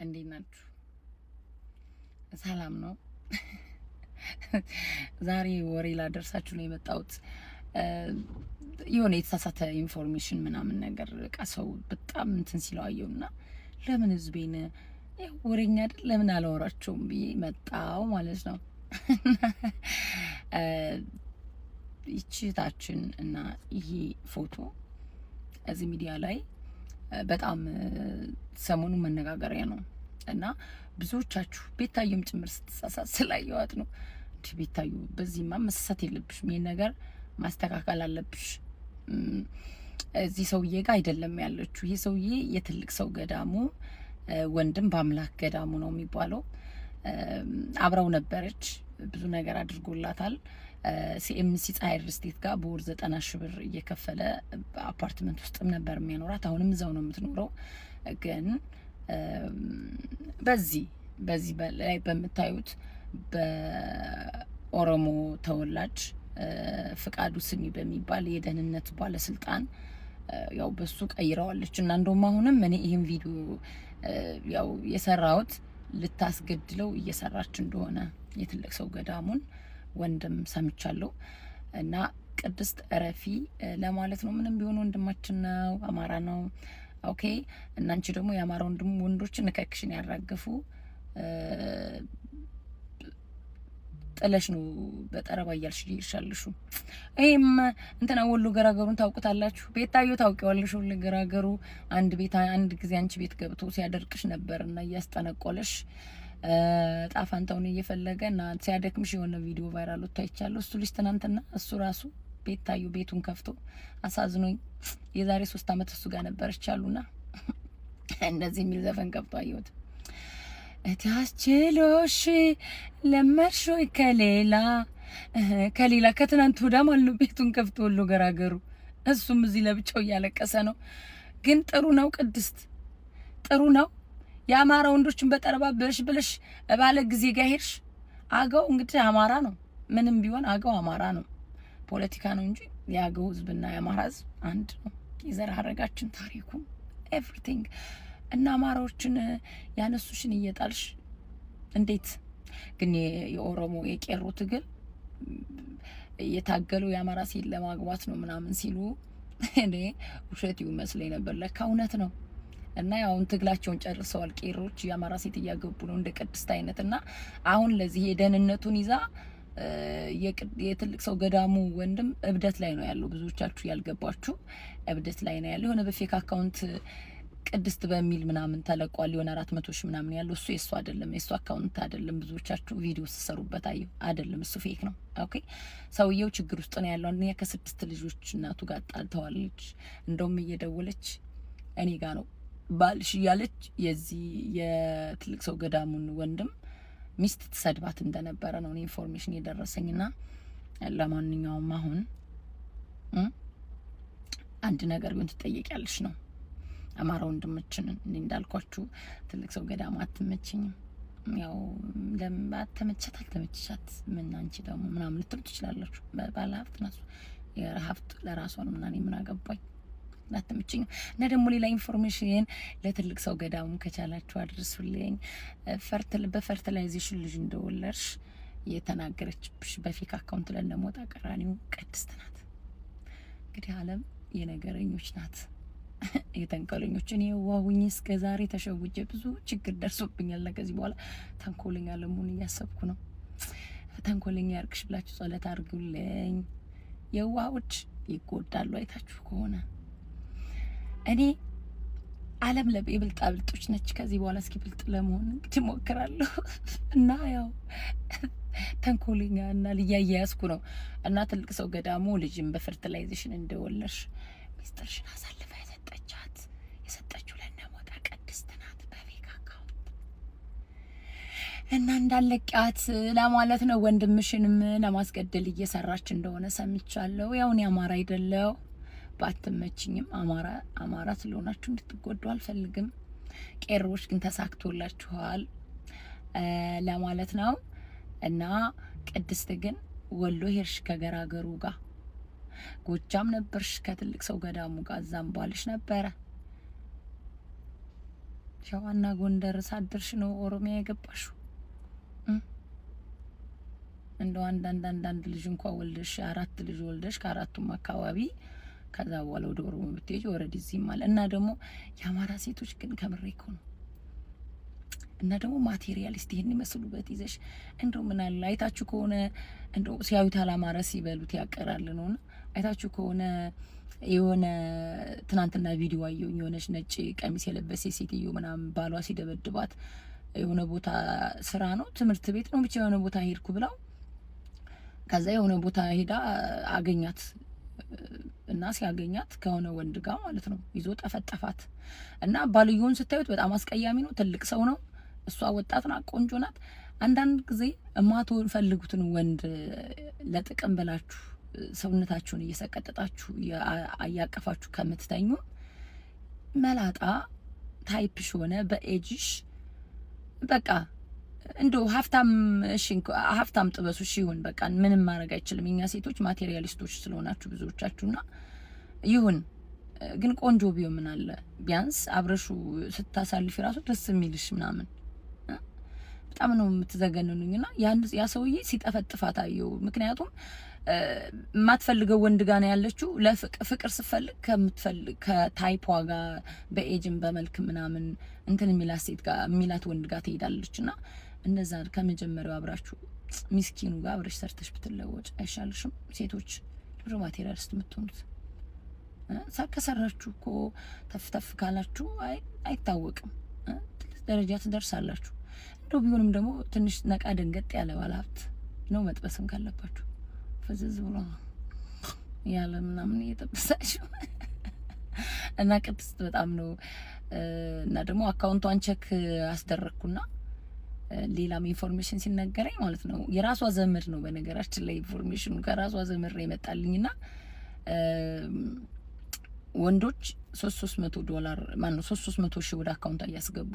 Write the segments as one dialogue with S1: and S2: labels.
S1: እንዴት ናችሁ? ሰላም ነው? ዛሬ ወሬ ላደርሳችሁ ነው የመጣሁት። የሆነ የተሳሳተ ኢንፎርሜሽን ምናምን ነገር በቃ ሰው በጣም እንትን ሲለው አየውና ለምን ህዝቤን ወሬኛ አይደል ለምን አላወራቸውም ብዬ መጣው ማለት ነው። ይችታችን እና ይሄ ፎቶ እዚህ ሚዲያ ላይ በጣም ሰሞኑን መነጋገሪያ ነው እና ብዙዎቻችሁ ቤታዩም ጭምር ስትሳሳት ስላየዋት ነው። ቤታዩ በዚህማ መሳሳት የለብሽም፣ ይሄን ነገር ማስተካከል አለብሽ። እዚህ ሰውዬ ጋር አይደለም ያለችው። ይሄ ሰውዬ የትልቅ ሰው ገዳሙ ወንድም በአምላክ ገዳሙ ነው የሚባለው። አብረው ነበረች፣ ብዙ ነገር አድርጎላታል። ሲኤምሲ ፀሐይ ሪል ስቴት ጋር በወር 90 ሺህ ብር እየከፈለ አፓርትመንት ውስጥም ነበር የሚያኖራት። አሁንም እዛው ነው የምትኖረው። ግን በዚህ ላይ በምታዩት በኦሮሞ ተወላጅ ፍቃዱ ስሚ በሚባል የደህንነት ባለስልጣን ያው በሱ ቀይረዋለች እና እንደውም አሁንም እኔ ይሄን ቪዲዮ ያው የሰራሁት ልታስገድለው እየሰራች እንደሆነ የትልቅ ሰው ገዳሙን ወንድም ሰምቻለሁ። እና ቅድስት እረፊ ለማለት ነው። ምንም ቢሆን ወንድማችን ነው፣ አማራ ነው። ኦኬ። እናንቺ ደግሞ የአማራ ወንዶችን ንከክሽን ያራገፉ ጥለሽ ነው በጠረባ እያልሽ ይርሻልሹ። ይሄም እንትና ወሎ ገራገሩን ታውቁታላችሁ። ቤታዩ ታውቂዋለሽ። ወሎ ገራገሩ አንድ ጊዜ አንቺ ቤት ገብቶ ሲያደርቅሽ ነበርና እያስጠነቆለሽ ጣፋንታውን እየፈለገ እና ሲያደክምሽ የሆነ ቪዲዮ ቫይራል ወጥቶ አይቻለሁ። እሱ ልጅ ትናንትና እሱ ራሱ ቤታዩ ቤቱን ከፍቶ አሳዝኖኝ የዛሬ 3 አመት እሱ ጋር ነበረች አሉና እንደዚህ የሚል ዘፈን ከፍቶ አየሁት። እታስችሎሽ ለመርሾይ ከሌላ ከትናንት ወዳ ማለት ነው ቤቱን ከፍቶ ወሎ ገራገሩ። እሱም እዚህ ለብቻው እያለቀሰ ነው። ግን ጥሩ ነው ቅድስት፣ ጥሩ ነው። የአማራ ወንዶችን በጠረባ ብለሽ ባለ ጊዜ ጋር ሄድሽ። አገው እንግዲህ አማራ ነው፣ ምንም ቢሆን አገው አማራ ነው። ፖለቲካ ነው እንጂ የአገው ህዝብና የአማራ ህዝብ አንድ ነው። የዘር ሐረጋችን፣ ታሪኩ፣ ኤቭሪቲንግ እና አማራዎችን ያነሱሽን እየጣልሽ እንዴት ግን የኦሮሞ የቄሮ ትግል የታገለው የአማራ ሴት ለማግባት ነው ምናምን ሲሉ እኔ ውሸት ይመስለኝ ነበር። ለካ እውነት ነው። እና ያውን ትግላቸውን ጨርሰዋል። ቄሮች የአማራ ሴት እያገቡ ነው እንደ ቅድስት አይነት። እና አሁን ለዚህ የደህንነቱን ይዛ የትልቅ ሰው ገዳሙ ወንድም እብደት ላይ ነው ያለው። ብዙዎቻችሁ ያልገባችሁ እብደት ላይ ነው ያለው። የሆነ በፌክ አካውንት ቅድስት በሚል ምናምን ተለቋል። የሆነ 400 ሺህ ምናምን ያለው እሱ የሱ አይደለም፣ የሱ አካውንት አይደለም። ብዙዎቻችሁ ቪዲዮ ሲሰሩበት አዩ አይደለም፣ እሱ ፌክ ነው። ኦኬ። ሰውየው ችግር ውስጥ ነው ያለው። አንደኛ ከ6 ልጆች እናቱ ጋር ጣልተዋለች። እንደውም እየደወለች እኔ ጋር ነው ባልሽ እያለች የዚህ የትልቅ ሰው ገዳሙን ወንድም ሚስት ትሰድባት እንደነበረ ነው ኢንፎርሜሽን የደረሰኝና ለማንኛውም አሁን አንድ ነገር ቢሆን ትጠየቂያለሽ ነው። አማራ ወንድሞችን እንዳልኳችሁ ትልቅ ሰው ገዳሙ አትመችኝም። ያው ለማተመቸት አልተመቸሻት ምን አንቺ ደግሞ ምናምን ልትሉ ትችላላችሁ። ባለ ሀብት ናት፣ የሀብት ለራሷ ነው እና እኔ ምን አገባኝ። አትመችኝም። እና ደግሞ ሌላ ኢንፎርሜሽን ለትልቅ ሰው ገዳሙ ከቻላችሁ አድርሱልኝ። በፈርቲላይዜሽን ልጅ እንደወለድሽ የተናገረችብሽ በፌክ አካውንት ለነሞጣ ቀራኒው ቅድስት ናት። እንግዲህ ዓለም የነገረኞች ናት፣ የተንኮለኞች። እኔ ዋውኝ እስከ ዛሬ ተሸውጄ ብዙ ችግር ደርሶብኛል። ከዚህ በኋላ ተንኮለኛ ለመሆን እያሰብኩ ነው። ተንኮለኛ ያርግሽ ብላችሁ ጸሎት አድርጉልኝ። የዋዎች ይጎዳሉ አይታችሁ ከሆነ። እኔ ዓለም የብልጣ ብልጦች ነች። ከዚህ በኋላ እስኪ ብልጥ ለመሆን እንግዲህ ሞክራለሁ። እና ያው ተንኮለኛ እና ልያያዝኩ ነው። እና ትልቅ ሰው ገዳሙ ልጅም በፈርቲላይዜሽን እንደወለድሽ ሚስጥርሽን አሳልፋ የሰጠችው ለነሞጣ ቅድስት ናት በፌክ አካውንት። እና እንዳለቂያት ለማለት ነው። ወንድምሽንም ለማስገደል እየሰራች እንደሆነ ሰምቻለሁ። ያው እኔ አማራ አይደለው ባትመችኝም አማራ ስለሆናችሁ እንድትጎዱ አልፈልግም። ቄሮዎች ግን ተሳክቶላችኋል ለማለት ነው። እና ቅድስት ግን ወሎ ሄርሽ ከገራገሩ ጋር፣ ጎጃም ነበርሽ ከትልቅ ሰው ገዳሙ ጋር፣ እዛም ባልሽ ነበረ። ሸዋና ጎንደር ሳደርሽ ነው ኦሮሚያ የገባሽው? እንደው አንድ ልጅ እንኳን ወልደሽ 4 ልጅ ወልደሽ ከአራቱም አካባቢ ከዛ በኋላ ወደ ኦሮሞ ብትሄጂ ኦሬዲ እዚህም አለ። እና ደግሞ የአማራ ሴቶች ግን ከምሬ እኮ ነው። እና ደግሞ ማቴሪያሊስት ይሄን ይመስሉበት ይዘሽ እንደው ምን አለ አይታችሁ ከሆነ እንደው ሲያዩት አላማረ ሲበሉት ያቀራል ነውና አይታችሁ ከሆነ የሆነ ትናንትና ቪዲዮ አየሁኝ። የሆነች ነጭ ቀሚስ የለበሰ ሴትዮ ምናምን ባሏ ሲደበድባት የሆነ ቦታ ስራ ነው ትምህርት ቤት ነው ብቻ የሆነ ቦታ ሄድኩ ብላው ከዛ የሆነ ቦታ ሄዳ አገኛት እና ሲያገኛት ከሆነ ወንድ ጋር ማለት ነው ይዞ ጠፈጠፋት። እና ባልየውን ስታዩት በጣም አስቀያሚ ነው። ትልቅ ሰው ነው። እሷ ወጣት ናት፣ ቆንጆ ናት። አንዳንድ ጊዜ የማትፈልጉትን ወንድ ለጥቅም ብላችሁ ሰውነታችሁን እየሰቀጠጣችሁ እያቀፋችሁ ከምትተኙ መላጣ ታይፕሽ ሆነ በኤጅሽ በቃ እንደው ሀፍታም ጥበሱ ይሁን በቃ ምንም ማድረግ አይችልም። እኛ ሴቶች ማቴሪያሊስቶች ስለሆናችሁ ብዙዎቻችሁና ይሁን ግን ቆንጆ ቢሆን ምን አለ ቢያንስ አብረሹ ስታሳልፊ ራሱ ደስ የሚልሽ ምናምን በጣም ነው የምትዘገንኑኝና ያ ሰውዬ ሲጠፈጥፋት አየው። ምክንያቱም የማትፈልገው ወንድ ጋር ነው ያለችው። ለፍቅር ስትፈልግ ከታይፖ ጋር በኤጅም በመልክ ምናምን እንትን የሚላት ሴት ጋር የሚላት ወንድ ጋር ትሄዳለችና እነዛ ከመጀመሪያው አብራችሁ ሚስኪኑ ጋር አብረሽ ሰርተሽ ብትለወጭ አይሻልሽም? ሴቶች ብዙ ማቴሪያሊስት የምትሆኑት ከሰራችሁ እኮ ተፍተፍ ካላችሁ አይታወቅም ደረጃ ትደርሳላችሁ። እንደው ቢሆንም ደግሞ ትንሽ ነቃ ደንገጥ ያለ ባለሀብት ነው መጥበስም ካለባችሁ ፈዘዝ ብሎ ያለ ምናምን እየጠበሳችሁ እና ቅድስት በጣም ነው። እና ደግሞ አካውንቷን ቼክ አስደረግኩና ሌላም ኢንፎርሜሽን ሲነገረኝ ማለት ነው የራሷ ዘመድ ነው በነገራችን ላይ ኢንፎርሜሽኑ ከራሷ ዘመድ ነው የመጣልኝና ወንዶች $300 ማን ነው $300,000 ወደ አካውንቷ እያስገቡ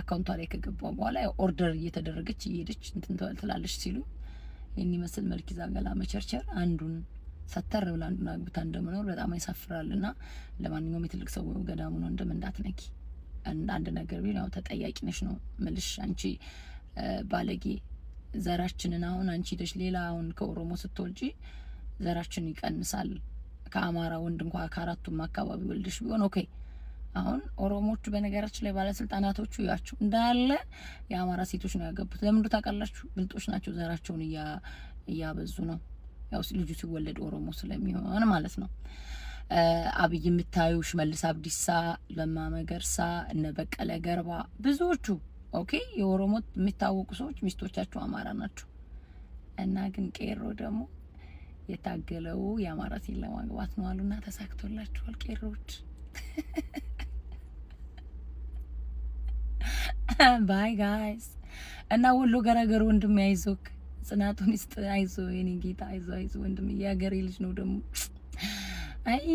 S1: አካውንቷ ላይ ከገባ በኋላ ኦርደር እየተደረገች እየሄደች እንትን ትላለች ሲሉ የኔ መስል መልክ ይዛ ገላ መቸርቸር አንዱን ሰተር ብላ አንዱን አግብታ እንደመኖር በጣም ያሳፍራልና ለማንኛውም የትልቅ ሰው ገዳሙ ነው እንዳትነኪ። አንድ ነገር ቢሆን ያው ተጠያቂ ነሽ ነው መልሽ። አንቺ ባለጌ ዘራችንን አሁን አንቺ ደሽ ሌላ አሁን ከኦሮሞ ስትወልጂ ዘራችን ይቀንሳል። ከአማራ ወንድ እንኳን ከአራቱም አካባቢ ወልድሽ ቢሆን ኦኬ። አሁን ኦሮሞቹ በነገራችን ላይ ባለስልጣናቶቹ ያችሁ እንዳለ የአማራ ሴቶች ነው ያገቡት። ለምን እንደው ታውቃላችሁ? ብልጦች ናቸው። ዘራቸውን እያበዙ ነው። ያው ልጁ ሲወለድ ኦሮሞ ስለሚሆን ማለት ነው። አብይ የምታዩ ሽመልስ አብዲሳ፣ ለማ መገርሳ፣ እነ በቀለ ገርባ ብዙዎቹ ኦኬ የኦሮሞ የሚታወቁ ሰዎች ሚስቶቻቸው አማራ ናቸው። እና ግን ቄሮ ደግሞ የታገለው የአማራ ሴት ለማግባት ነው አሉና ተሳክቶላቸዋል ቄሮች። ባይ ጋይስ እና ወሎ ገራገር ወንድም ያይዞክ ጽናቱን ይስጥ። አይዞ የኔ ጌታ አይዞ ወንድም የሀገሬ ልጅ ነው ደግሞ አይ